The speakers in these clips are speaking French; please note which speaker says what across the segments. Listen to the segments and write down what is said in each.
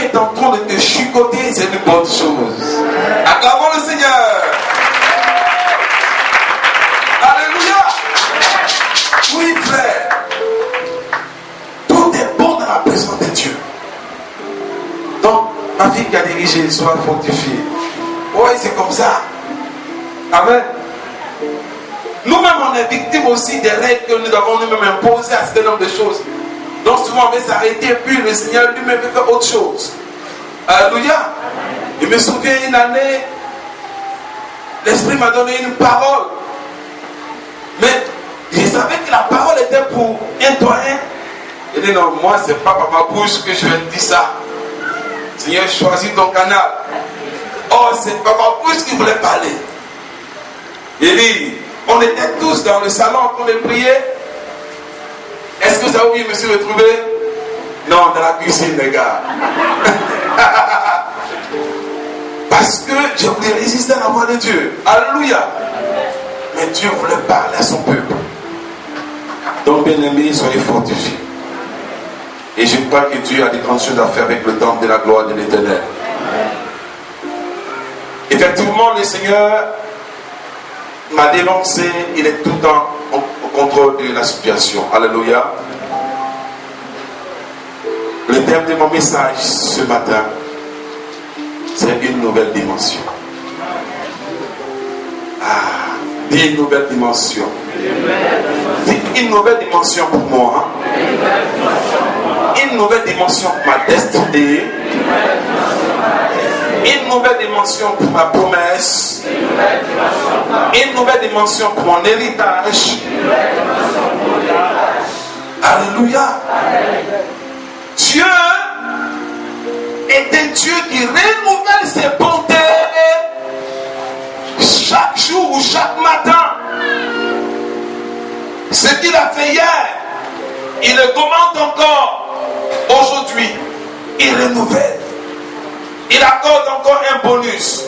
Speaker 1: est en train de te chicoter, c'est une bonne chose. Acclamons le Seigneur. Alléluia. Oui, frère. Tout est bon dans la présence de Dieu. Donc, ma fille qui a dirigé, soit fortifiée. Oui, c'est comme ça. Amen. Nous-mêmes, on est victimes aussi des règles que nous avons nous-mêmes imposées à un certain nombre de choses. Donc souvent on veut s'arrêter, puis le Seigneur lui-même veut faire autre chose. Alléluia. Je me souviens une année, l'Esprit m'a donné une parole. Mais je savais que la parole était pour un doyen. Il dit non, moi c'est pas par ma bouche que je vais te dire ça. Seigneur, choisis ton canal. Oh, c'est pas ma bouche qui voulait parler. Il dit, on était tous dans le salon en train de prier. Est-ce que vous savez où je me suis retrouvé? Non, dans la cuisine, les gars. Parce que je voulais résister à la voix de Dieu. Alléluia. Mais Dieu voulait parler à son peuple. Donc, bien-aimés, soyez fortifiés. Et je crois que Dieu a des grandes choses à faire avec le temple de la gloire de l'Éternel. Effectivement, le Seigneur m'a dénoncé, il est tout le temps au contrôle de la situation. Alléluia. Le thème de mon message ce matin, c'est une nouvelle dimension. Ah, dis une nouvelle dimension. Dis une nouvelle dimension pour moi. Une nouvelle dimension pour ma destinée. Une nouvelle dimension pour ma promesse. Une nouvelle dimension pour mon héritage. Alléluia. Dieu est un Dieu qui renouvelle ses bontés chaque jour ou chaque matin. Ce qu'il a fait hier, il le commande encore aujourd'hui. Il renouvelle. Il accorde encore un bonus.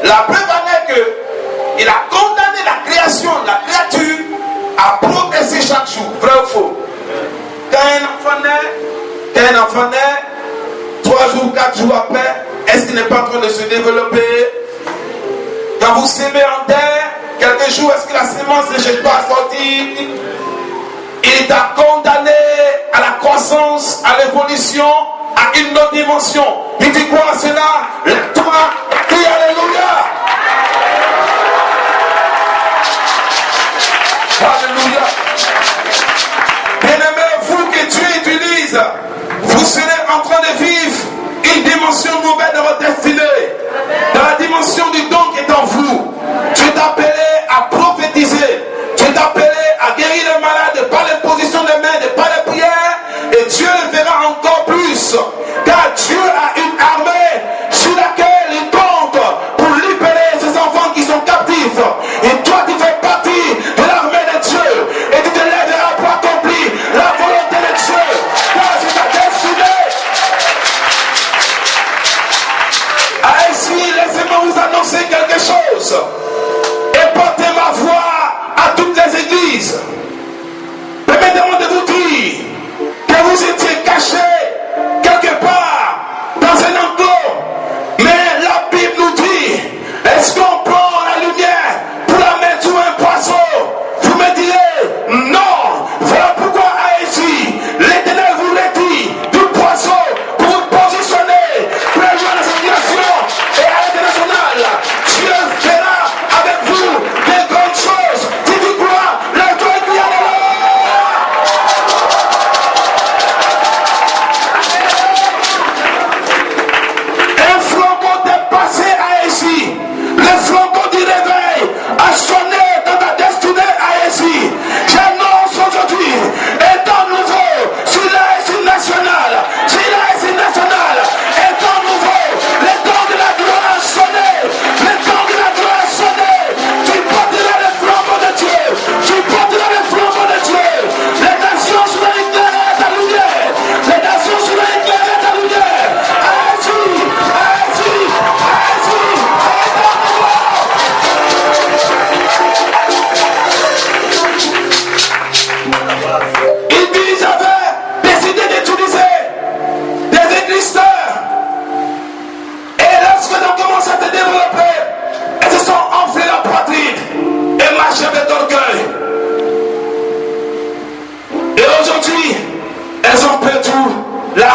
Speaker 1: La preuve en est que il a condamné la création, la créature, à progresser chaque jour. Vrai ou faux? Quand un enfant naît, 3 jours, 4 jours après, est-ce qu'il n'est pas en train de se développer? Quand vous semez en terre, quelques jours, est-ce que la semence ne jette pas à sortir? Il t'a condamné à la croissance, à l'évolution, à une autre dimension. Il dit quoi à cela? Lève-toi, crie Alléluia. Alléluia. Bien-aimés, vous que Dieu utilise, vous serez en train de vivre une dimension nouvelle de votre destinée. Dans la dimension du don qui est en vous. Dieu t'a appelé à prophétiser. Dieu t'a appelé à guérir les malades par l'imposition des mains, par les prières. Et Dieu le verra encore plus. Car Dieu a une armée sur laquelle il compte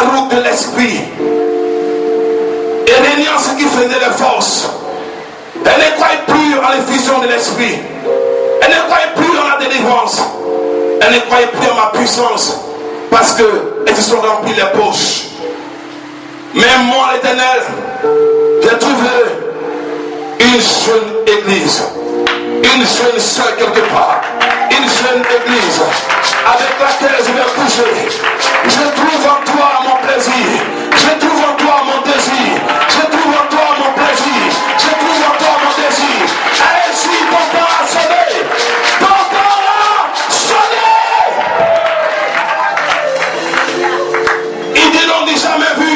Speaker 1: route de l'esprit. Et régnant ce qui faisait les forces. Elle ne croyait plus en l'effusion de l'esprit. Elle ne croyait plus en la délivrance. Elle ne croyait plus en ma puissance. Parce qu'elles se sont remplies les poches. Mais moi, l'Éternel, j'ai trouvé une jeune église. Une jeune sœur quelque part. Une jeune église avec laquelle je vais coucher. Je trouve en toi mon plaisir. Je trouve en toi mon désir. Je trouve en toi mon plaisir. Je trouve en toi mon désir. Ainsi, ton temps a sonné. Ton temps a sonné. Il dit l'on dit jamais vu.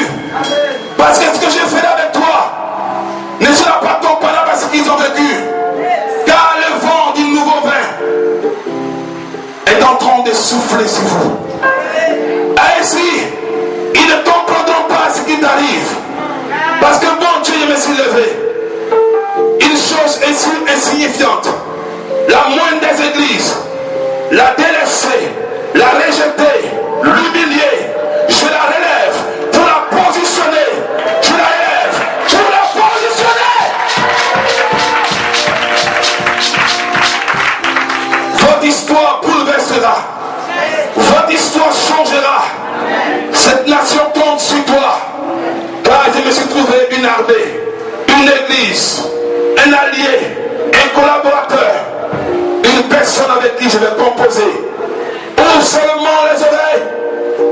Speaker 1: Parce que ce que j'ai fait avec toi ne sera pas comparable à ce qu'ils ont vécu. Car le vent du nouveau vin est en train de souffler sur vous. Ainsi, ils ne comprendront pas ce qui t'arrive. Parce que mon Dieu, je me suis levé. Une chose insignifiante. La moindre des églises, la délaisser, la rejeter, l'humilier, je la relève pour la positionner. Je la relève pour la positionner. Votre histoire bouleversera. Votre histoire changera. Cette nation compte sur toi. Car je me suis trouvé une armée, une église, un allié, un collaborateur, une personne avec qui je vais composer. Ouvre seulement les oreilles.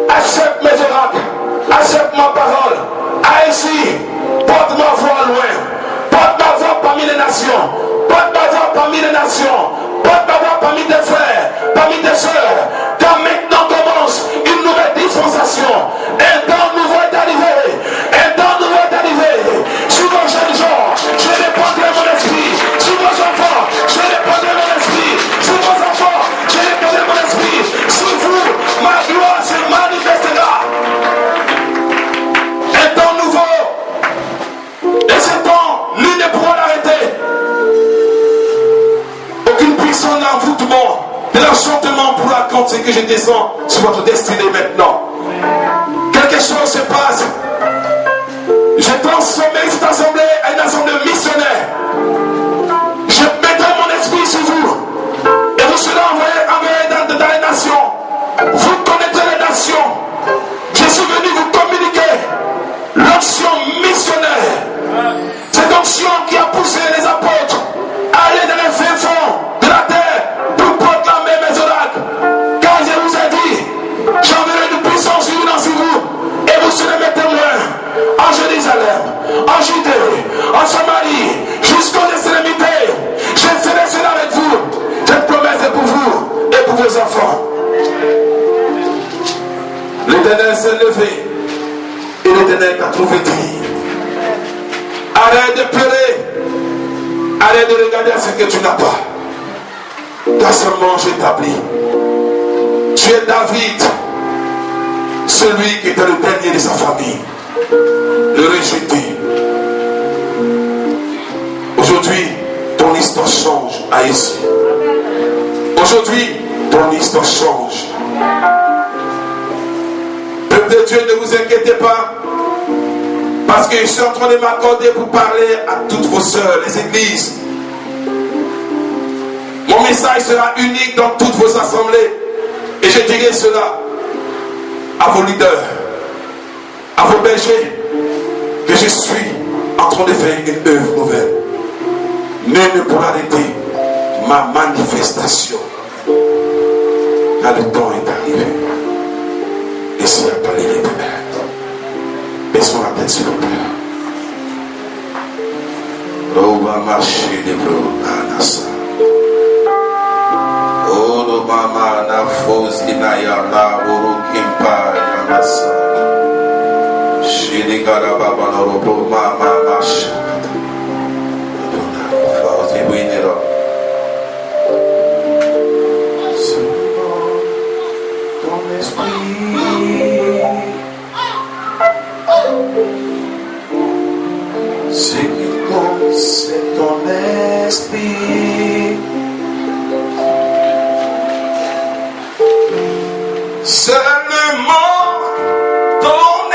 Speaker 1: Accepte mes oracles. Accepte ma parole. Ainsi, porte ma voix loin. Porte ma voix parmi les nations. Porte ma voix parmi les nations. Porte ma voix parmi tes frères, parmi tes soeurs. Car maintenant commence une nouvelle dispensation. Un temps nouveau est arrivé. Un temps nouveau est arrivé. Sur vos jeunes gens, je répandrai mon esprit. Sur vos enfants, je répandrai mon esprit. Sur vos enfants, je répandrai mon esprit. Sur vous, ma gloire se manifestera. Un temps nouveau. Et ce temps, nul ne pourra l'arrêter. Aucune puissance d'envoûtement, de l'enchantement pourra contre ce que je descends sur votre destinée maintenant. Quelque chose se passe. J'ai transformé cette assemblée en une assemblée missionnaire. Je mettrai mon esprit sur vous. Et vous serez envoyés dans les nations. Vous connaîtrez les nations. Je suis venu vous communiquer l'onction missionnaire. Cette onction qui a poussé les apôtres à aller dans les fins fonds de la terre pour proclamer mes oracles. Car je vous ai dit, j'enverrai une puissance sur vous et vous serez mes témoins en Jérusalem, en Judée, en Samarie, jusqu'aux extrémités. Je ferai cela avec vous. Cette promesse est pour vous et pour vos enfants. L'Éternel s'est levé et l'Éternel t'a trouvé dit. Arrête de pleurer. Arrête de regarder à ce que tu n'as pas. Ta semence établie. Tu es David, celui qui était le dernier de sa famille, le rejeté. Aujourd'hui, ton histoire change à ici. Aujourd'hui, ton histoire change. Peuple de Dieu, ne vous inquiétez pas. Parce que je suis en train de m'accorder pour parler à toutes vos sœurs, les églises. Mon message sera unique dans toutes vos assemblées. Et je dirai cela à vos leaders, à vos bergers, que je suis en train de faire une œuvre nouvelle. Nul ne pourra arrêter ma manifestation. Là, le temps est arrivé. Et c'est à parler les ténèbres. Baissons la tête sur le Père. L'on va marcher des bros à Nassa. Oh, le mama na fos inayala boro kimpa yamasa. Shiri garababa na robo mama masha. Dona fos ibinero. Ton esprit. Ce qui compte, c'est ton esprit. Seulement ton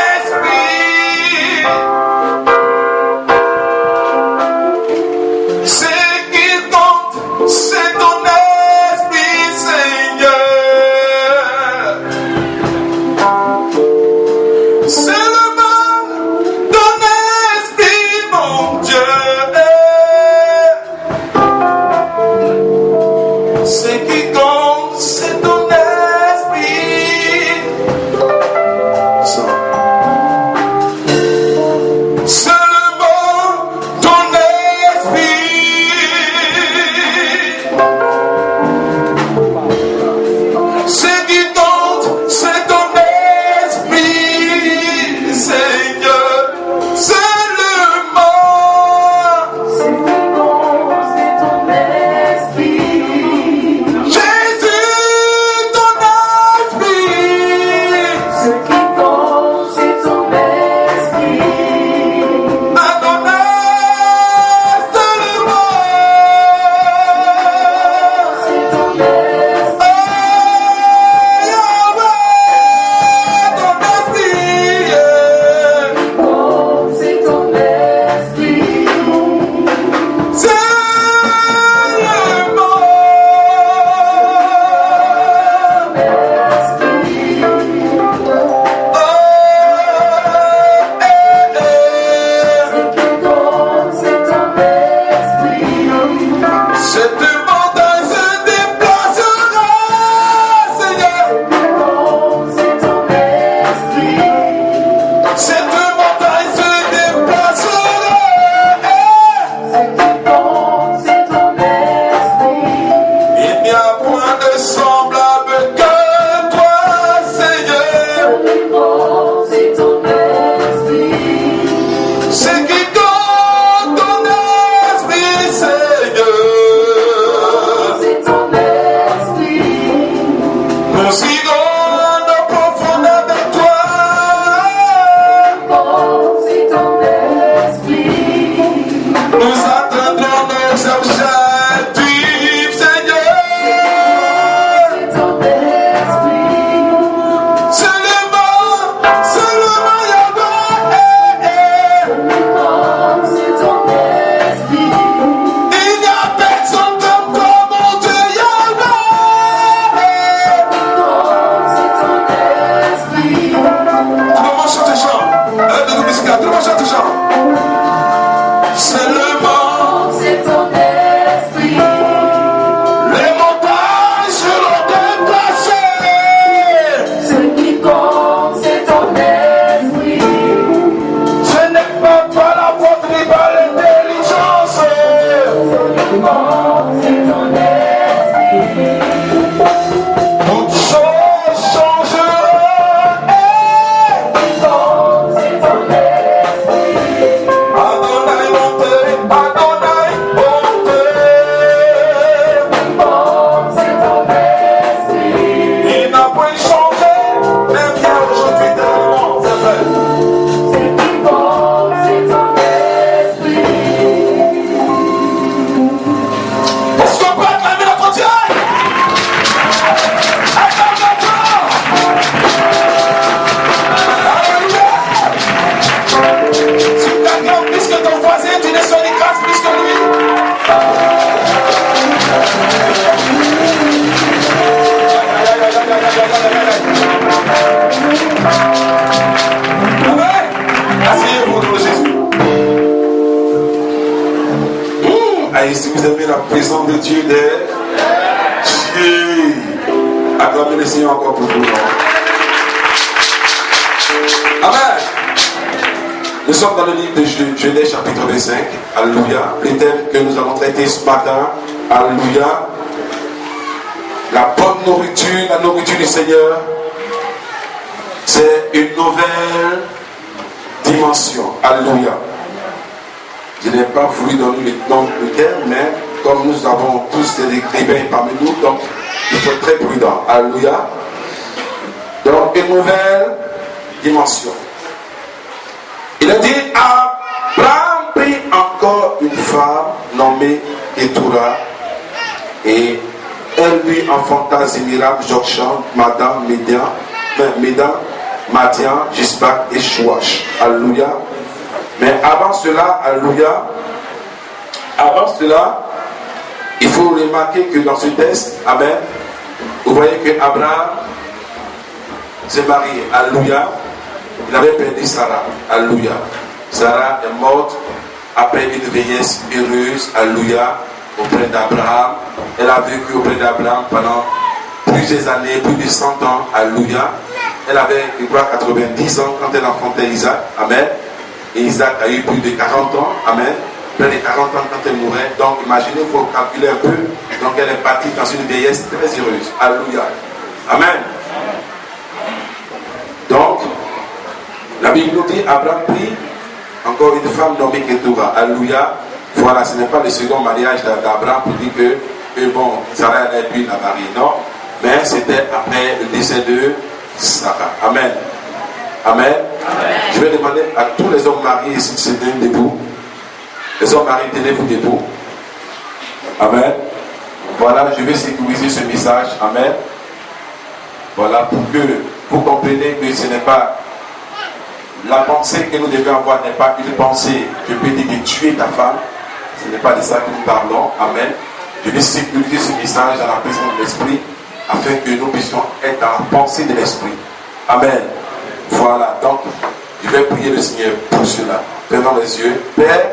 Speaker 1: si vous aimez la présence de Dieu Dieu, acclamez le Seigneur encore pour vous. Amen. Nous sommes dans le livre de Genèse chapitre 25. Alléluia. Le thème que nous allons traiter ce matin. Alléluia. La bonne nourriture, la nourriture du Seigneur, c'est une nouvelle dimension. Alléluia. Je n'ai pas voulu donner le thème, mais comme nous avons tous des écrivains parmi nous, donc il faut être très prudent. Alléluia. Donc une nouvelle dimension. Il a dit, Abraham prit encore une femme nommée Ketura et elle lui enfanta Zimira, Jokshan, Madan, Madian, Gisbak et Chouach. Alléluia. Mais avant cela, alléluia, il faut remarquer que dans ce texte, amen, vous voyez que Abraham s'est marié. Alléluia. Il avait perdu Sarah. Alléluia. Sarah est morte après une vieillesse heureuse. Alléluia. Auprès d'Abraham. Elle a vécu auprès d'Abraham pendant plusieurs années, plus de 100 ans. Alléluia. Elle avait, je crois, 90 ans quand elle enfantait Isaac. Amen. Et Isaac a eu plus de 40 ans. Amen. Près de 40 ans quand elle mourait. Donc imaginez, il faut calculer un peu. Donc elle est partie dans une vieillesse très heureuse. Alléluia. Amen. Donc, la Bible nous dit, Abraham prit encore une femme nommée Ketura. Alléluia. Voilà, ce n'est pas le second mariage d'Abraham pour dire que bon, Sarah a pu la marier. Non, mais c'était après le décès de Sarah. Amen. Amen. Amen. Je vais demander à tous les hommes mariés ici de se tenir debout. Les hommes mariés, tenez-vous debout. Amen. Voilà, je vais sécuriser ce message. Amen. Voilà, pour que vous compreniez que ce n'est pas la pensée que nous devons avoir, n'est pas une pensée, je peux dire, de tuer ta femme. Ce n'est pas de ça que nous parlons. Amen. Je vais sécuriser ce message dans la présence de l'Esprit afin que nous puissions être dans la pensée de l'Esprit. Amen. Voilà. Donc, je vais prier le Seigneur pour cela. Fermons les yeux. Père,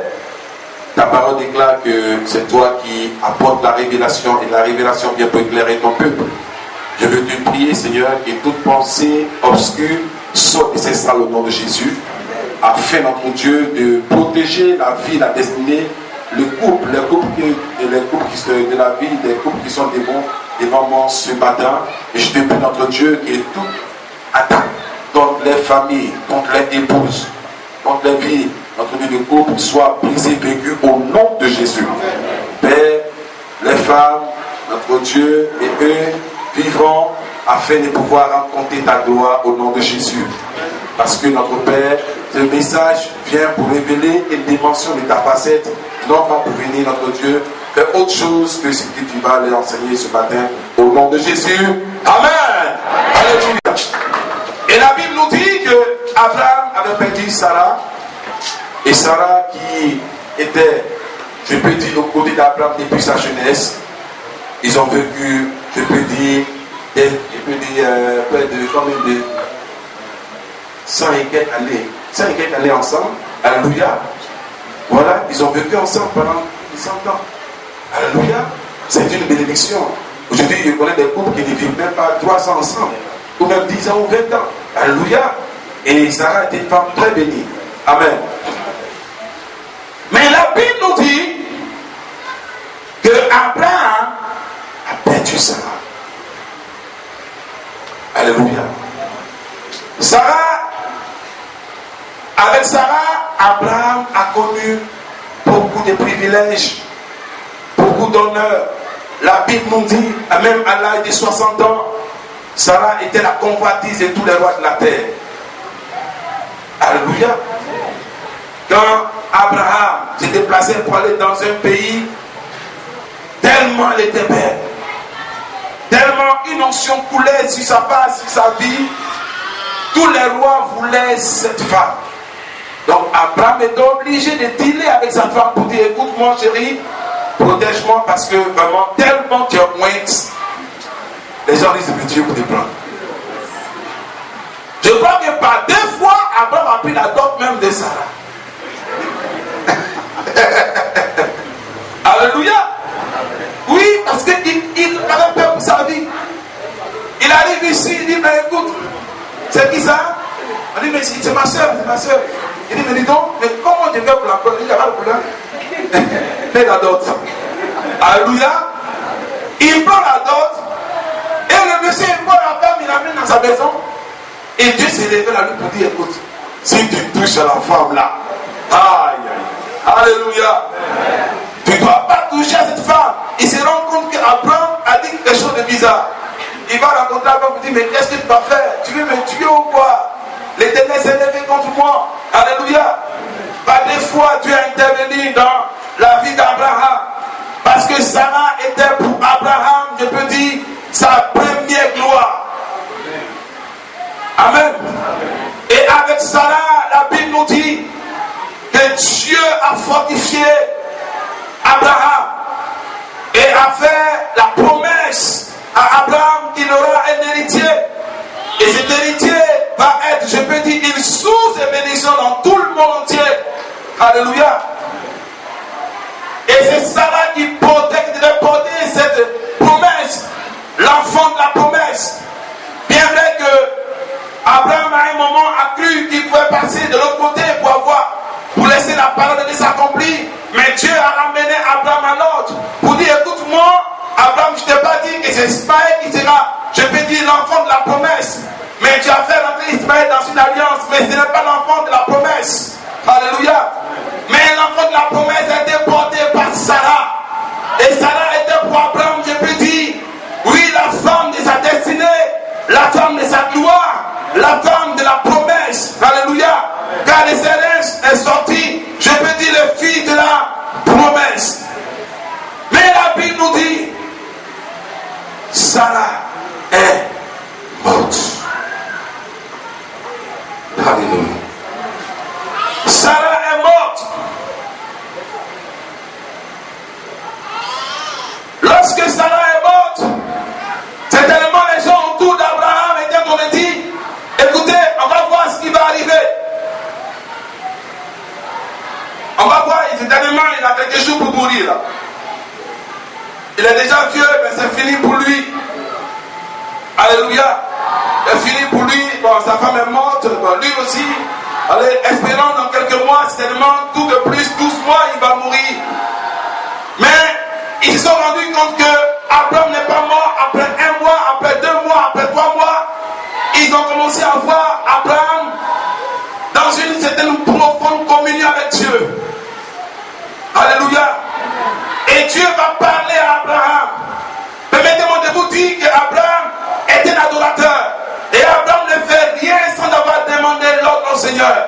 Speaker 1: ta parole déclare que c'est toi qui apportes la révélation et la révélation vient pour éclairer ton peuple. Je veux te prier, Seigneur, que toute pensée obscure sorte de ces salles au nom de Jésus, afin, notre Dieu, de protéger la vie, la destinée, les couples qui sont de la vie, des couples qui sont devant moi ce matin. Et je te prie, notre Dieu, que toute attaque contre les familles, contre les épouses, contre les vies, notre Dieu de couple, soit brisée, vécue au nom de Jésus. Père, les femmes, notre Dieu, et eux vivront afin de pouvoir rencontrer ta gloire au nom de Jésus. Parce que notre Père, ce message vient pour révéler une dimension de ta facette, non pas pour venir, notre Dieu, faire autre chose que ce que tu vas leur enseigner ce matin au nom de Jésus. Amen. Alléluia. Et la Bible nous dit que Abraham avait perdu Sarah, et Sarah qui était, je peux dire, au côté d'Abraham depuis sa jeunesse. Ils ont vécu, je peux dire, près de combien de 100 et quelques années. 100 et quelques années ensemble. Alléluia. Voilà, ils ont vécu ensemble pendant 100 ans. Alléluia. C'est une bénédiction. Aujourd'hui, je connais des couples qui ne vivent même pas 300 ensemble, ou même 10 ans ou 20 ans. Alléluia. Et Sarah était une femme très bénie. Amen. Mais la Bible nous dit que Abraham a perdu Sarah. Alléluia. Avec Sarah, Abraham a connu beaucoup de privilèges, beaucoup d'honneur. La Bible nous dit, même à l'âge de 60 ans, Sarah était la convoitise de tous les rois de la terre. Alléluia. Quand Abraham se déplaçait pour aller dans un pays, tellement elle était belle, tellement une onction coulait sur sa face, sur sa vie, tous les rois voulaient cette femme. Donc Abraham était obligé de dealer avec sa femme pour dire, écoute mon chéri, protège-moi parce que vraiment tellement tu es pointe, les gens disent que Dieu pour te prendre. Je crois que par 2 fois, Abraham a pris la dot même de Sarah. Alléluia. il dit, mais écoute, c'est qui ça? On dit, mais c'est ma soeur, c'est ma soeur. Il dit, mais dis donc, mais comment je vais pour la prendre? Il n'y a pas de problème. Fais la dot. Alléluia. Il prend la dot. Et le monsieur, il prend la femme, il l'amène dans sa maison. Et Dieu s'est levé à lui pour dire, écoute, si tu touches à la femme là, aïe, aïe, alléluia. Tu ne dois pas toucher à cette femme. Il se rend compte qu'Abraham a dit quelque chose de bizarre. Il va rencontrer Abraham et dit, mais qu'est-ce que tu vas faire? Tu veux me tuer ou quoi? L'Éternel s'est levé contre moi. Alléluia. Par des fois, Dieu a intervenu dans la vie d'Abraham. Parce que Sarah était pour Abraham, je peux dire, sa première gloire. Amen. Et avec Sarah, la Bible nous dit que Dieu a fortifié Abraham et a fait la promesse à Abraham qu'il aura un héritier. Et cet héritier va être, je peux dire, une source de bénédiction dans tout le monde entier. Alléluia. Et c'est Sarah qui devait porter cette promesse, l'enfant de la promesse. Bien vrai que Abraham à un moment a cru qu'il pouvait passer de l'autre côté pour laisser la parole de Dieu s'accomplir. Mais Dieu a ramené Abraham à l'autre pour dire, écoute-moi, Abraham, je ne t'ai pas dit que c'est Ismaël qui sera, je peux dire, l'enfant de la promesse. Mais tu as fait rentrer Ismaël dans une alliance, mais ce n'est pas l'enfant de la promesse. Alléluia. Mais l'enfant de la promesse a été porté par Sarah. Et Sarah était pour Abraham, je peux dire, oui, la femme de sa destinée, la femme de sa gloire, la femme de la promesse. Alléluia. Car les célestes est sorti, je peux dire, le fils de la promesse. Mais la Bible nous dit, Sarah est morte. Alléluia. Sarah est morte. Lorsque Sarah est morte, c'est tellement les gens autour d'Abraham étaient qu'on a dit, écoutez, on va voir ce qui va arriver. On va voir, certainement, il a quelques jours pour mourir là. Il est déjà vieux, mais c'est fini pour lui. Alléluia. C'est fini pour lui. Bon, sa femme est morte. Bon, lui aussi. Allez, espérons dans quelques mois, certainement, tout de plus, 12 mois, il va mourir. Mais ils se sont rendus compte que Abraham n'est pas mort après 1 mois, après 2 mois, après 3 mois. Ils ont commencé à voir Abraham dans une certaine profonde communion avec Dieu. Alléluia. Et Dieu va parler à Abraham. Permettez-moi de vous dire qu'Abraham est un adorateur. Et Abraham ne fait rien sans avoir demandé l'ordre au Seigneur.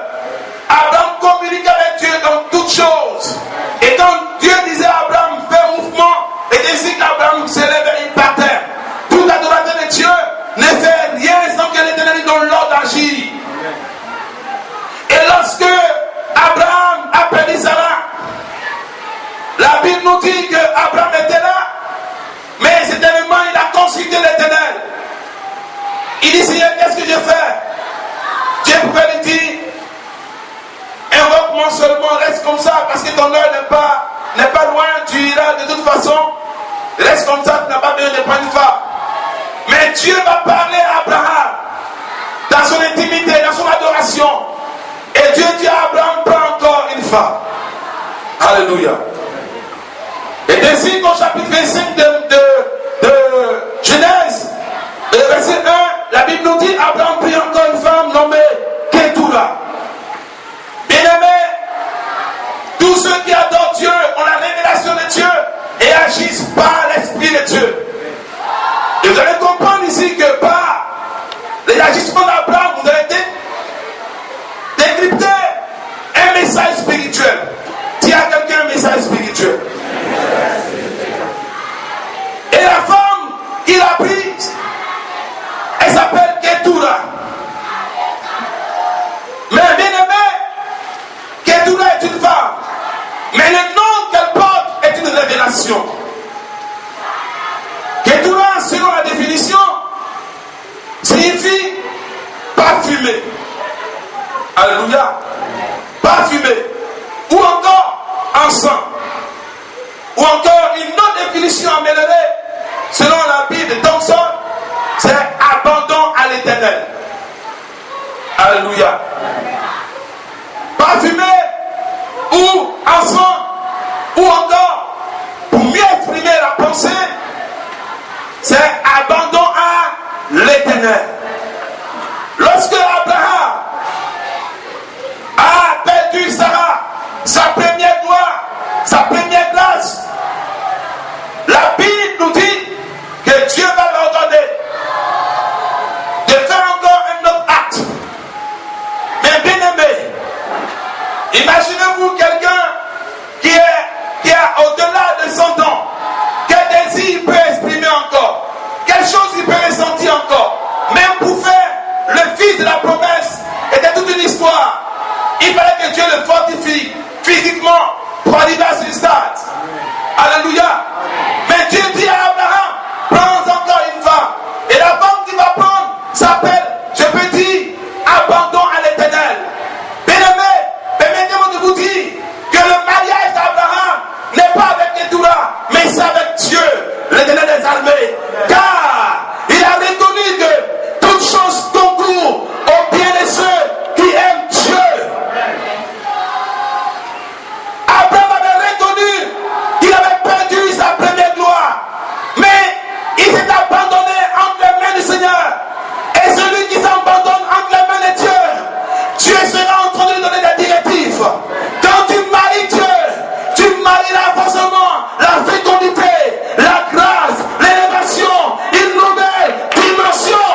Speaker 1: Abraham communique avec Dieu dans toutes choses. Et quand Dieu disait à Abraham, fais un mouvement, et ainsi qu'Abraham se lève et il partait. Tout adorateur de Dieu ne fait rien sans que l'Éternel lui donne l'ordre d'agir. Et lorsque Abraham a perdu Sarah, la Bible nous dit qu'Abraham était là, mais c'est tellement il a consulté l'Éternel. Il dit, Seigneur, qu'est-ce que je fais? Dieu pouvait lui dire, invoque-moi seulement, reste comme ça, parce que ton heure n'est pas loin, tu iras de toute façon, reste comme ça, tu n'as pas besoin de prendre une femme. Mais Dieu va parler à Abraham, dans son intimité, dans son adoration. Et Dieu dit à Abraham, prends encore une femme. Alléluia. Et ainsi qu'au chapitre 25 de Genèse, verset 1, la Bible nous dit, Abraham prit encore une femme nommée Ketura. Bien-aimé, tous ceux qui adorent Dieu ont la révélation de Dieu et agissent par l'Esprit de Dieu. Et vous allez comprendre ici que par les agissements d'Abraham, vous avez décrypté un message spirituel. Dis à quelqu'un un message spirituel. Et la femme qu'il a prise, elle s'appelle Ketura. Mais bien aimé, Ketura est une femme. Mais le nom qu'elle porte est une révélation. Ketura, selon la définition, signifie parfumé. Alléluia. Parfumé. Ou encore encens. Ou encore une autre définition améliorée, selon la Bible de Thompson, c'est abandon à Alléluia. Parfumé ou encens ou encore, pour mieux exprimer la pensée, c'est abandon à l'Éternel. Lorsque Abraham a perdu Sarah, sa première gloire, sa première grâce, la Bible nous dit que Dieu va leur donner de faire encore un autre acte. Mais bien aimé, imaginez-vous quelqu'un qui a au-delà de 100 ans, quel désir il peut exprimer encore, quelle chose il peut ressentir encore, même pour faire le fils de la promesse, était toute une histoire. Il fallait que Dieu le fortifie physiquement pour arriver à ce stade. Alléluia. Mais Dieu dit à Abraham, prends encore une femme. Et la femme qu'il va prendre s'appelle, je peux dire, abandon à l'Éternel. Bien-aimé, permettez-moi de vous dire que le mariage d'Abraham n'est pas avec Ketura, mais c'est avec Dieu, l'Éternel des armées. Car il a reconnu que toute chose concourt au bien de ceux qui aiment Dieu. Abraham avait reconnu qu'il avait perdu sa première gloire, mais il s'est abandonné entre les mains du Seigneur. Et celui qui s'abandonne entre les mains de Dieu, Dieu sera en train de lui donner des directives. Quand tu maries Dieu, tu marieras forcément la fécondité, la grâce, l'élévation, une nouvelle dimension.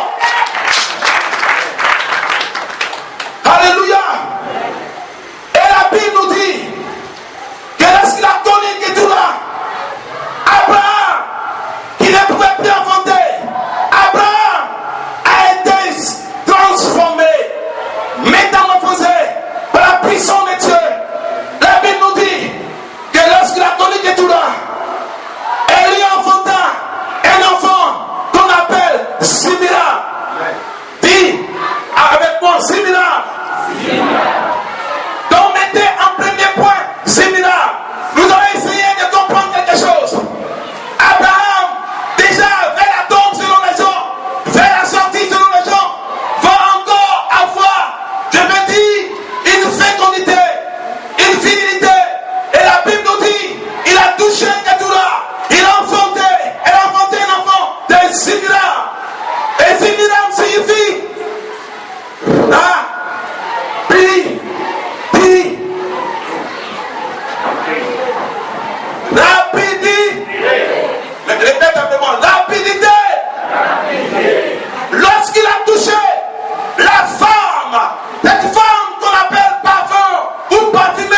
Speaker 1: Alléluia. Et la Bible nous dit que lorsqu'il a connu Ketura, Abraham, qui ne pouvait plus enfanter, Abraham a été transformé, métamorphosé par la puissance de Dieu. La Bible nous dit que lorsqu'il a connu Ketura, elle lui enfanta un enfant qu'on appelle Simira. Dis avec moi, Simira. Donc mettez en premier point Simira. Nous allons essayer de comprendre quelque chose. Abraham, déjà vers la tombe selon les gens, vers la sortie selon les gens, va encore avoir, je veux dire, une fécondité, une virilité. Et la Bible nous dit, il a touché Ketura, il a enfanté un enfant de Simira. Et Simira signifie rapidité. Lorsqu'il a touché la femme, cette femme qu'on appelle parfum ou parfumé,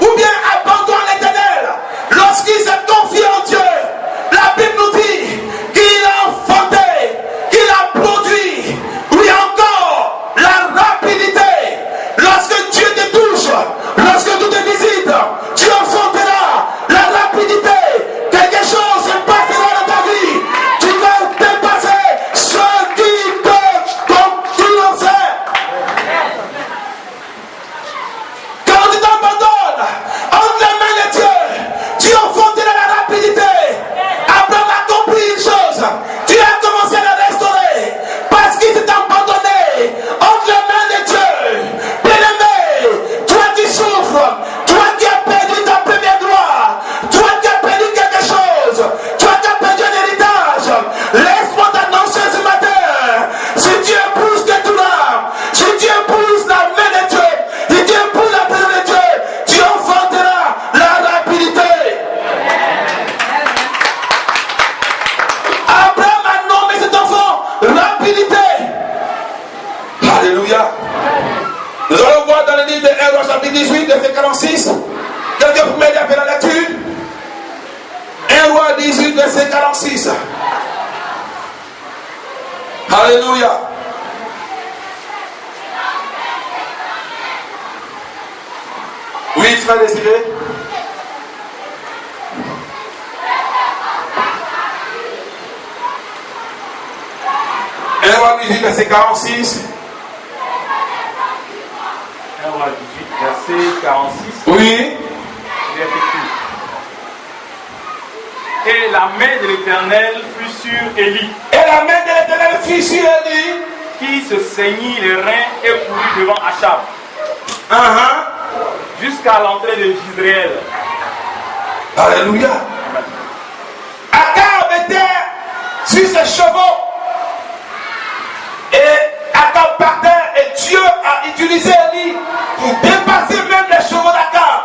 Speaker 1: ou bien abandon à l'Éternel, lorsqu'il s'est confié en Dieu, la Bible nous dit qu'il a enfanté, qu'il a produit, oui encore, la rapidité. Lorsque Dieu te touche, lorsque tu te visites, tu enfantera la rapidité. Quelque chose se passera dans ta vie. Tu vas dépasser ceux qui peuvent concurrencer. Quand tu t'abandonnes entre les mains de Dieu, tu enfanteras la rapidité. Abraham a compris une chose. Tu as commencé à la restaurer parce qu'il s'est abandonné entre les mains de Dieu. Bien-aimé, toi qui souffres, toi qui as perdu ta première gloire, toi qui as perdu quelque chose, toi qui as perdu un héritage, laisse-moi t'annoncer ce matin, si Dieu pousse que tout là, si Dieu pousse la main de Dieu, si Dieu pousse la présence de Dieu, tu enfanteras la rapidité. Abraham a nommé cet enfant rapidité. Alléluia. Nous allons voir dans le livre de 1 Roi chapitre 18, verset 46. Quelqu'un peut m'aider à faire la lecture? 1 Roi 18, verset 46. Alléluia. Oui, frère Désiré. 1 Roi 18, verset 46.
Speaker 2: 1 Roi 18, verset 46.
Speaker 1: Oui.
Speaker 2: Il est écrit. Et la main de l'Éternel fut sur Élie.
Speaker 1: Et la main de l'Éternel fut sur Élie.
Speaker 2: qui se saignit les reins et courut devant Achab jusqu'à l'entrée de Jizréel.
Speaker 1: Alléluia. Akab était sur ses chevaux et Akab partait et Dieu a utilisé Élie pour dépasser même les chevaux d'Akab.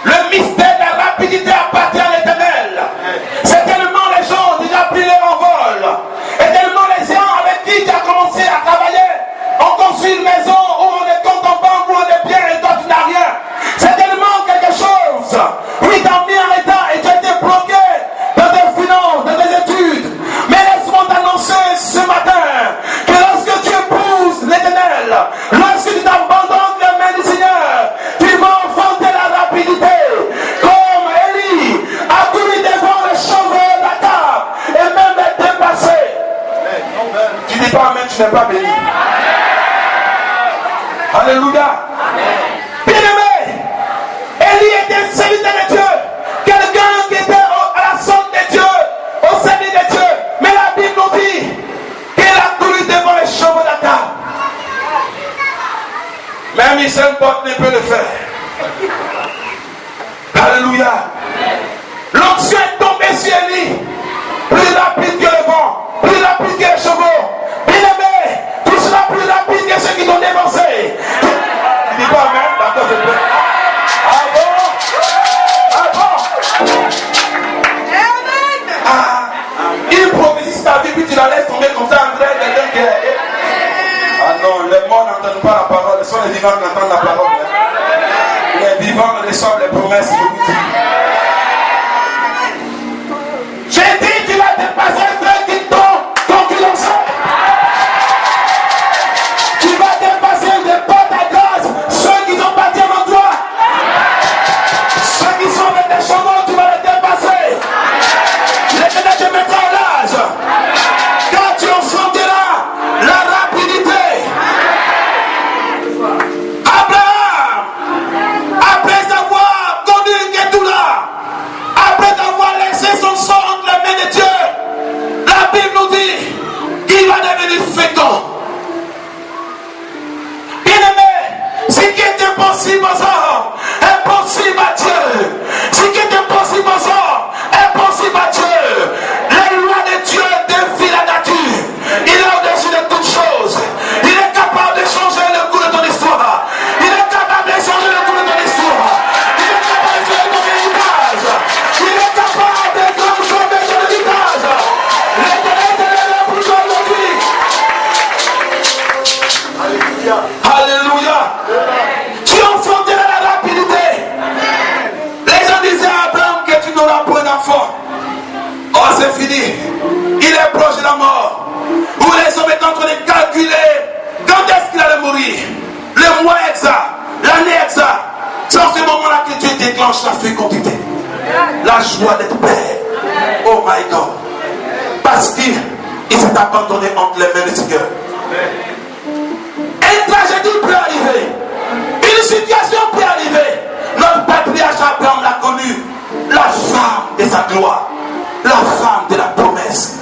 Speaker 1: Le mystère de la rapidité appartient à l'Éternel. C'est tellement les gens ont déjà pris leur envol. Et tellement les gens avec qui tu as commencé à travailler ont construit une maison où on est compte en banque, où on est bien et toi tu n'as rien. C'est tellement quelque chose. Oui, t'as mis en état et tu as été bloqué dans tes finances, dans tes études. Mais laisse-moi t'annoncer ce matin que lorsque tu épouses l'Éternel, lorsque tu t'abandonnes les mains du Seigneur, tu vas enfanter la rapidité. Comme Élie a couru devant les chevaux d'Akab et même est dépassé. Tu dis pas amen, tu n'es pas béni. Alléluia. Bien-aimé, Élie était serviteur de Dieu. Quelqu'un qui était à la somme de Dieu, au service de Dieu. Mais la Bible nous dit qu'il a couru devant les chevaux d'Akab. Même Michel Bott ne peut le faire. Alléluia. L'onction est tombée sur Élie. Plus rapide que le vent, plus rapide que les chevaux. Bien-aimé, tu seras plus rapide que ceux qui t'ont dévancé. Tu dis pas amen, d'accord, je peux. Ah bon? Il prophétise ta vie, puis tu la laisses tomber comme ça en train de quelqu'un qui est. Ah non, les morts n'entendent pas la parole, ce sont les vivants qui entendent la parole. Les vivants reçoivent les promesses, je vous dis. J'ai dit, tu vas dépasser ceux qui t'ont concurrencé. Tu vas dépasser des portes à grâce, ceux qui sont partis avant toi. Ceux qui sont avec des chevaux, tu vas les dépasser. L'Éternel te mettra en l'âge. Quand tu enfanteras la rapidité. Abraham, après avoir connu Ketula, après avoir laissé son sang entre les mains de Dieu, la Bible nous dit qu'il va devenir fécond. Bien-aimé, ce qui est impossible aux hommes, impossible à Dieu. Ce qui est impossible aux hommes, impossible à Dieu. Les lois de Dieu défient la nature. Il est au-dessus de toutes choses. Il est capable de changer le cours de ton histoire. Il est capable de changer le cours de ton histoire. Il est capable de changer ton héritage. Il est capable de transformer ton héritage. L'Éternel te lève pour toi aujourd'hui. Alléluia. Tu enfanteras la rapidité. Les gens disaient à Abraham que tu n'auras point d'enfant. Oh, c'est fini. Il est proche de la mort. Où les hommes étaient en train de calculer quand est-ce qu'il allait mourir. Le mois exact, l'année exacte. C'est en ce moment-là que Dieu déclenche la fécondité. La joie d'être père. Oh my God. Parce qu'il s'est abandonné entre les mains du Seigneur. Une tragédie peut arriver. Une situation peut arriver. Notre patriarche Abraham l'a connu. La femme de sa gloire. La femme de la promesse.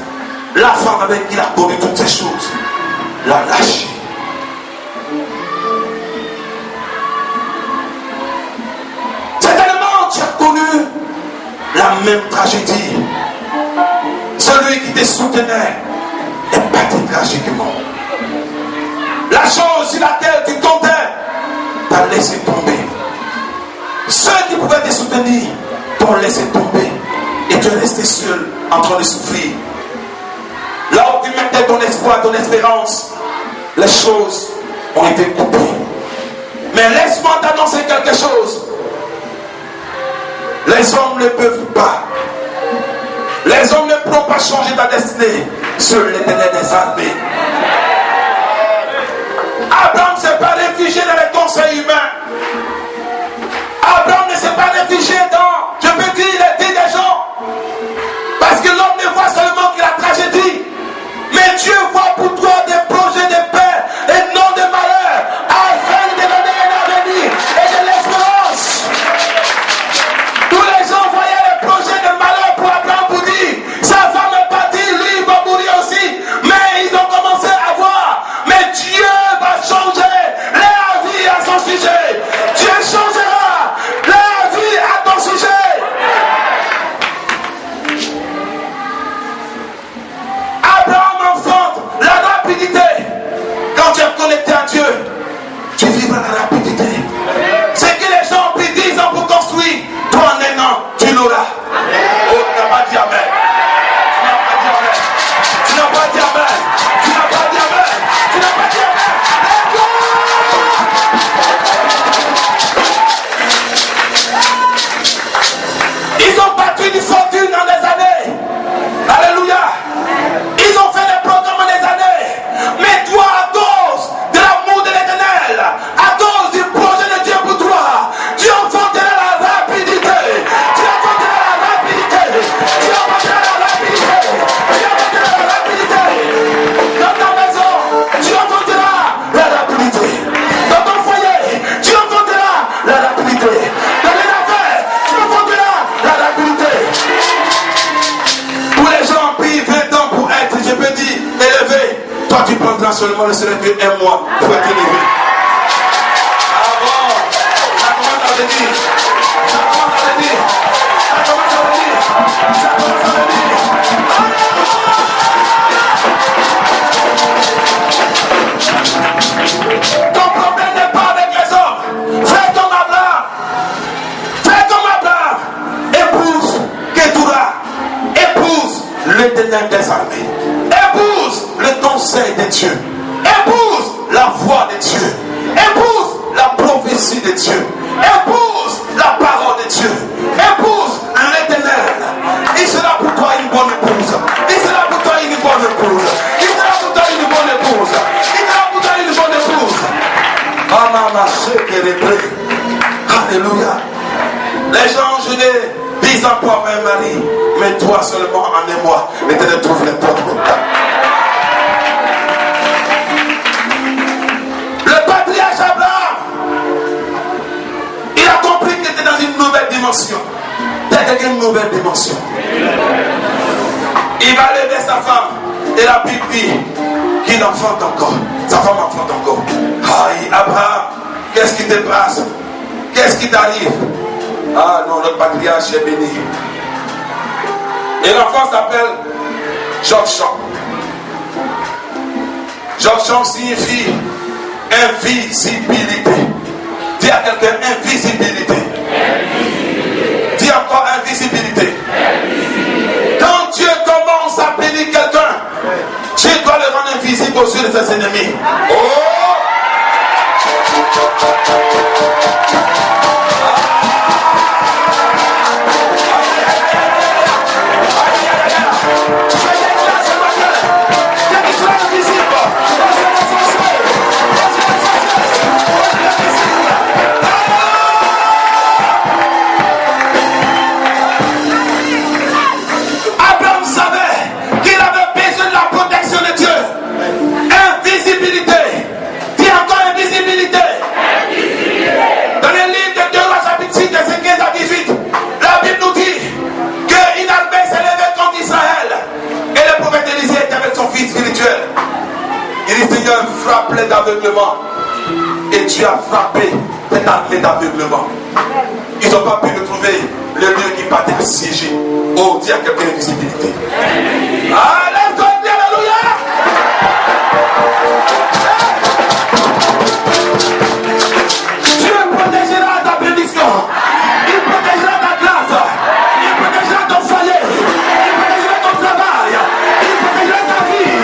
Speaker 1: La femme avec qui il a connu toutes ces choses. L'a lâché. C'est tellement tu as connu la même tragédie. Celui qui te soutenait est parti tragiquement. La chose sur laquelle tu comptais t'a laissé tomber. Ceux qui pouvaient te soutenir t'ont laissé tomber. Et tu es resté seul en train de souffrir. Là où tu mettais ton espoir, ton espérance, les choses ont été coupées. Mais laisse-moi t'annoncer quelque chose. Les hommes ne peuvent pas. Les hommes ne pourront pas changer ta destinée. Seul l'Éternel des armées. Abraham ne s'est pas réfugié dans les conseils humains. Abraham ne s'est pas réfugié dans, je peux dire, les dits des gens. Parce que l'homme ne voit seulement que la tragédie. Mais Dieu voit pour toi des projets de paix et non de malheur, afin de te donner un avenir et de l'espérance. Tous les gens voyaient les projets de malheur pour Abraham pour dire, sa femme est partie, lui il va mourir aussi. Mais ils ont commencé à sujet. Dieu changera la vie à ton sujet. Abraham enfante la rapidité. Quand tu es connecté à Dieu, tu vivras la rapidité. Ce que les gens pris 10 ans pour construire, toi en un an, tu l'auras. Oh, tu n'as pas dit amen. Tu n'as pas dit amen. Tu n'as pas dit amen. Tu n'as pas dit amen. Ils ont battu une fortune en des années. Alléluia. Ils ont fait des programmes en des années. Mais toi, à cause de l'amour de l'Éternel, à cause du projet de Dieu pour toi, tu enfanteras la rapidité. Tu enfanteras la rapidité. Tu enfanteras la rapidité. Tu enfanteras la rapidité. Dans ta maison, tu enfanteras la rapidité. Dans ton foyer, tu enfanteras la rapidité. Dans les affaires, tu enfanteras la rapidité. Tous les gens prient 20 ans pour être, je peux dire, élevés. Toi, tu prendras seulement le seul que un mois pour être élevé. Ah bon, ça commence à venir. Ça commence à venir. Ça commence à venir. Ça commence à venir. Ton problème n'est pas avec les hommes. Fais comme Abraham. Fais comme Abraham. Épouse Ketura. Épouse l'Éternel des armées. Épouse le conseil de Dieu. Épouse la voix de Dieu. Épouse la prophétie de Dieu. Épouse la parole de Dieu. Épouse l'Éternel. Il sera pour toi une bonne épouse. Il sera pour toi une bonne épouse. Il sera pour toi une bonne épouse. Il sera pour toi une bonne épouse. Alléluia. Les gens, je n'ai 10 ans pour avoir un mari, mais toi seulement en un mois, l'Éternel trouve les portes pour toi. Le patriarche Abraham, il a compris qu'il était dans une nouvelle dimension. Peut-être une nouvelle dimension. Il va lever sa femme et la Bible dit qu'il enfante encore. Sa femme enfante encore. Aïe, Abraham, qu'est-ce qui te passe? Qu'est-ce qui t'arrive? Ah non, le patriarche est béni. Et l'enfant s'appelle Jokshan. Jokshan signifie invisibilité. Dis à quelqu'un invisibilité. Dis encore invisibilité. Quand Dieu commence à bénir quelqu'un, Dieu doit le rendre invisible aux yeux de ses ennemis. Oh! Abraham savait qu'il avait besoin de la protection de Dieu. Invisibilité. Dis encore invisibilité. Dans le livre de 2 Rois chapitre 6, verset 15 à 18, la Bible nous dit qu'une armée s'est levée contre Israël. Et le prophète Élisée était avec son fils spirituel. Il dit, Seigneur, frappe-les d'aveuglement. Et Dieu a frappé cette armée d'aveuglement. Ils n'ont pas pu retrouver le lieu qui partait assiégé. Oh, dis à quelqu'un invisibilité. Alléluia, alléluia. Dieu protégera ta bénédiction. Il protégera ta grâce. Il protégera ton foyer. Il protégera ton travail. Il protégera ta vie.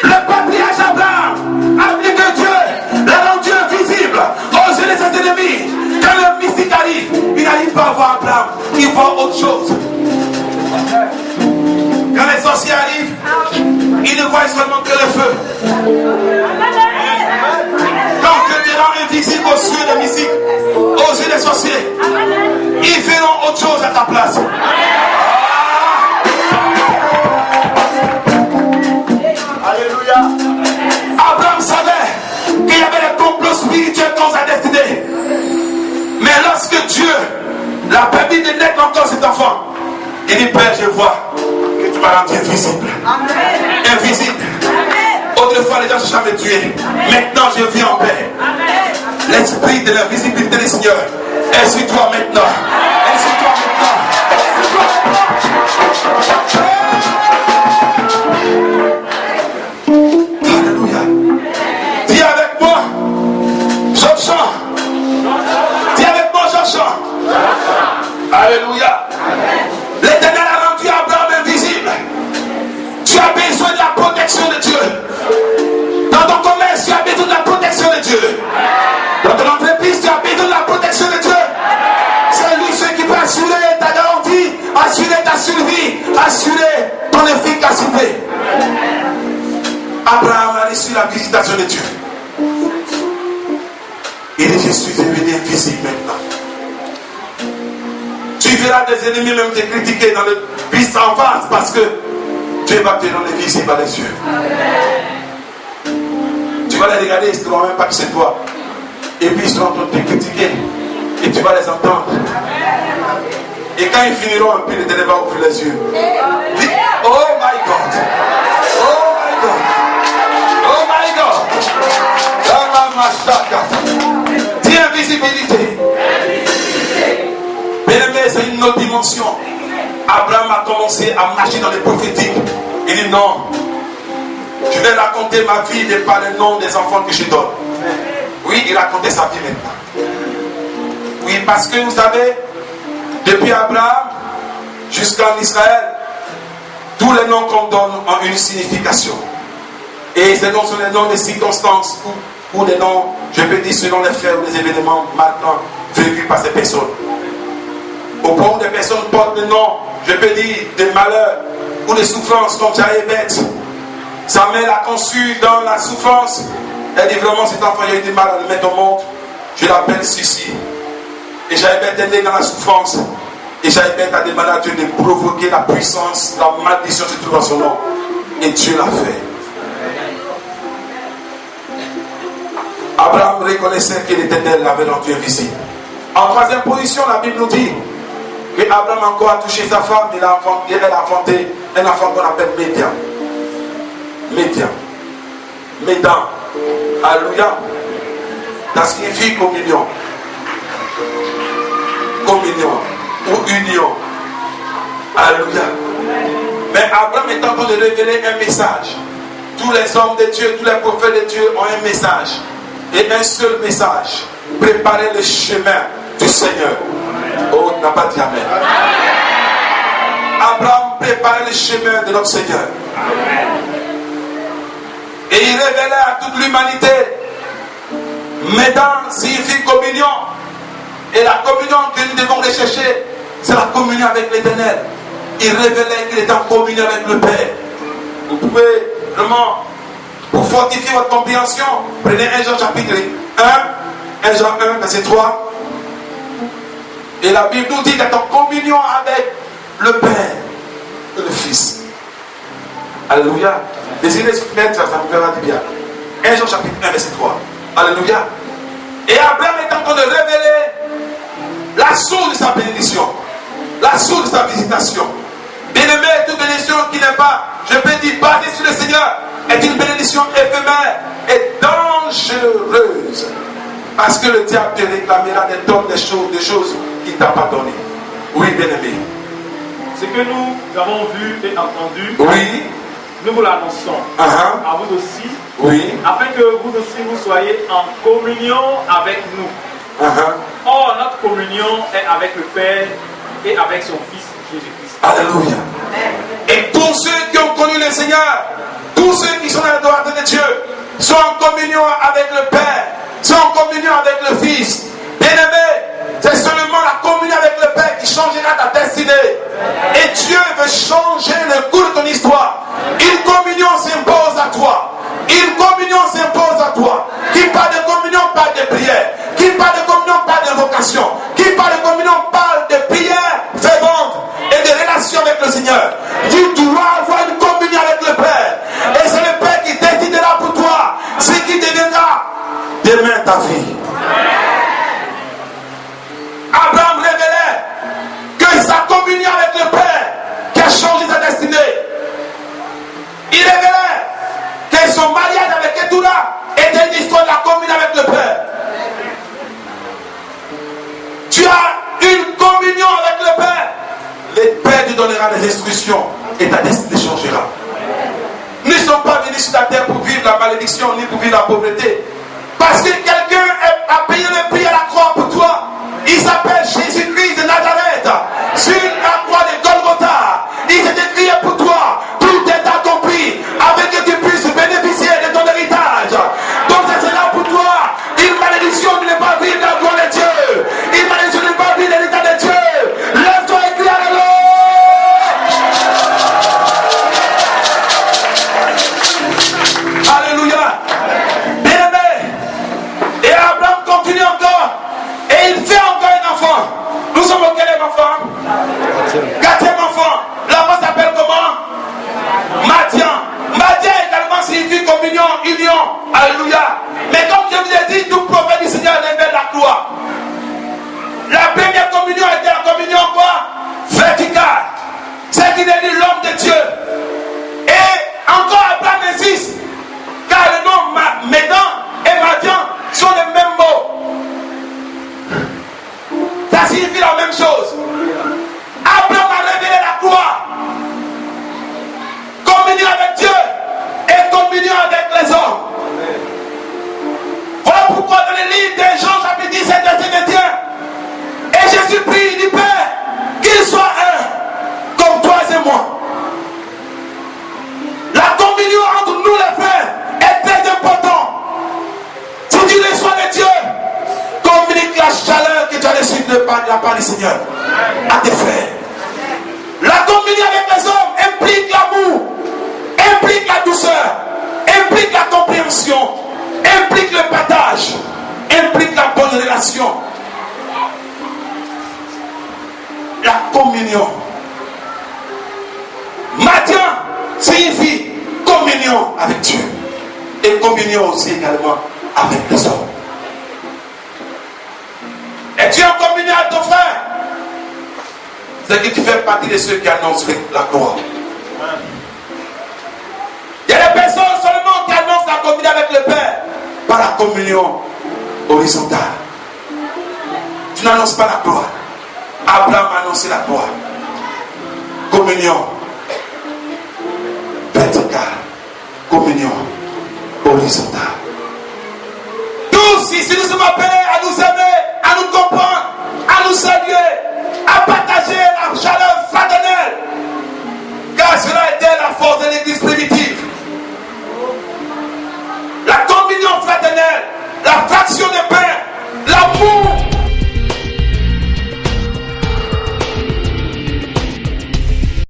Speaker 1: Le patriarche Abraham a dit que Dieu l'a rendu invisible aux yeux de ses ennemis. Quand le mystique arrive, il n'arrive pas à voir Abraham, il voit autre chose. Quand les sorciers arrivent, ils ne voient seulement que le feu. Quand Dieu te rend invisible aux yeux des mystiques, aux yeux des sorciers, ils verront autre chose à ta place. Alléluia. Abraham savait qu'il y avait des complots spirituels dans sa destinée. Mais lorsque Dieu l'a permis de naître encore cet enfant, il dit, Père, je vois que tu m'a rendu invisible. Invisible. Autrefois, les gens ne cherchaient à me tuer. Maintenant, je vis en paix. L'esprit de l'invisibilité du Seigneur est sur toi maintenant. Est sur toi maintenant. Alléluia. Dis avec moi, je chante. Dis avec moi, je chante. Alléluia. L'Éternel a rendu Abraham invisible. Tu as besoin de la protection de Dieu. Dans ton commerce, tu as besoin de la protection de Dieu. Dans ton entreprise, tu as besoin de la protection de Dieu. C'est lui celui qui peut assurer ta garantie, assurer ta survie, assurer ton efficacité. Abraham a reçu la visitation de Dieu. Il dit, je suis devenu invisible maintenant. Tu verras des ennemis même te critiquer dans le vice en face parce que Dieu va te rendre visible à les yeux. Tu vas les regarder, ils ne sauront même pas que c'est toi. Et puis ils seront en train de te critiquer. Et tu vas les entendre. Et quand ils finiront un peu, le ténèbres va ouvrir les yeux. Dis, oh my God. Oh my God. Oh my God. Dis invisibilité. Bien-aimé, c'est une autre dimension. Abraham a commencé à marcher dans les prophétiques. Il dit non. Je vais raconter ma vie et pas le nom des enfants que je donne. Oui, il racontait sa vie maintenant. Oui, parce que vous savez, depuis Abraham jusqu'en Israël, tous les noms qu'on donne ont une signification. Et ces noms sont les noms des circonstances ou des noms, je peux dire, selon les faits ou les événements marquants vécus par ces personnes. Au point où des personnes portent des noms, je peux dire, des malheurs ou des souffrances comme Jaébet. Sa mère l'a conçu dans la souffrance. Elle dit vraiment, cet enfant, il a eu du mal à le mettre au monde. Je l'appelle Sissi. Et Jaébet est né dans la souffrance. Et Jaébet a demandé à Dieu de provoquer la puissance, la malédiction se trouve dans son nom. Et Dieu l'a fait. Abraham reconnaissait que l'Éternel l'avait rendu invisible. En troisième position, la Bible nous dit que Abraham encore a touché sa femme. Elle a enfanté un enfant qu'on appelle Médian. Médan. Alléluia. Ça signifie communion. Communion. Ou union. Alléluia. Mais Abraham est en train de révéler un message. Tous les hommes de Dieu, tous les prophètes de Dieu ont un message. Et un seul message. Préparer le chemin du Seigneur. Oh, n'a pas dit Amen. Abraham préparait le chemin de notre Seigneur. Et il révélait à toute l'humanité. Médan signifie communion. Et la communion que nous devons rechercher, c'est la communion avec l'Éternel. Il révélait qu'il était en communion avec le Père. Vous pouvez vraiment, pour fortifier votre compréhension, prenez 1 Jean chapitre 1, 1 Jean 1, verset 3. Et la Bible nous dit qu'il est en communion avec le Père et le Fils. Alléluia. Désirez soumettre, ça me fera du bien. 1 Jean chapitre 1, verset 3. Alléluia. Et Abraham est en train de révéler la source de sa bénédiction, la source de sa visitation. Bien-aimé, toute bénédiction qui n'est pas, je peux dire, basée sur le Seigneur, est une bénédiction éphémère et dangereuse. Parce que le diable te réclamera des tonnes de choses qu'il ne t'a pas données. Oui, bien-aimé.
Speaker 2: Ce que nous avons vu et entendu,
Speaker 1: oui,
Speaker 2: nous vous l'annonçons à vous aussi,
Speaker 1: oui,
Speaker 2: afin que vous aussi vous soyez en communion avec nous. Or, notre communion est avec le Père et avec son Fils Jésus-Christ.
Speaker 1: Alléluia. Et tous ceux qui ont connu le Seigneur, tous ceux qui sont à la droite de Dieu, sont en communion avec le Père, sont en communion avec le Fils. Bien-aimé, c'est seulement la communion avec le Père qui changera ta destinée. Et Dieu veut changer le cours de ton histoire. Une communion s'impose à toi. Une communion s'impose à toi. Qui parle de communion parle de prière. Qui parle de communion parle d'invocation. Qui parle de communion parle de prière fervente et de relation avec le Seigneur. Tu dois avoir une communion avec le Père. Et c'est le Père qui décidera pour toi ce qui deviendra demain ta vie. Abraham révélait que sa communion avec le Père qui a changé sa destinée Il révélait que son mariage avec Ketura était une histoire de la communion avec le Père. Tu as une communion avec le Père. Le Père te donnera les instructions et ta destinée changera. Nous ne sommes pas venus sur la terre pour vivre la malédiction ni pour vivre la pauvreté. Parce que quelqu'un a payé le prix à la croix pour toi. Il s'appelle Jésus-Christ de Nazareth. Sur la croix de Golgotha, il s'est écrit pour toi. Tout est accompli avec que tu puisses bénéficier de ton héritage. Donc ça sera pour toi une malédiction de ne pas vivre la gloire de Dieu. Une malédiction de ne pas vivre l'héritage de Dieu. Lève-toi et crie alléluia. Alléluia. Bien-aimé. Et Abraham continue encore. Et il fait encore un enfant. Nous sommes au quel enfant? Quatrième enfant. L'enfant s'appelle comment? Madian. Madian également signifie communion, union. Alléluia. Mais comme je vous ai dit, tout prophète du Seigneur est vers la gloire. La première communion était la communion quoi? Verticale. C'est qui est dit l'homme de Dieu. Et encore Abraham insiste. Car le nom Médan et Madian sont les mêmes mots. Ça signifie la même chose. Abraham a révélé la gloire. Communion avec Dieu et communion avec les hommes. Voilà pourquoi dans le livre de Jean chapitre 17 verset 21, et Jésus prie, il dit Père, qu'il soit un comme toi et moi. La communion entre nous les frères est très importante. Si tu reçois de Dieu, communique la chaleur que tu as reçue de la part du Seigneur à tes frères. La communion avec les hommes implique l'amour, implique la douceur, implique la compréhension, implique le partage, implique la bonne relation. La communion. Madian signifie communion avec Dieu et communion aussi également avec les hommes. Et tu es en communion avec ton frère, c'est que tu fais partie de ceux qui annoncent la gloire. Il y a des personnes seulement qui annoncent la communion avec le Père par la communion horizontale. Tu n'annonces pas la gloire. Abraham a annoncé la gloire. Communion verticale, communion horizontale. Tous ici nous sommes appelés à nous aimer, à nous comprendre, à nous saluer, à partager la chaleur fraternelle, car cela était la force de l'église primitive. La communion fraternelle, la fraction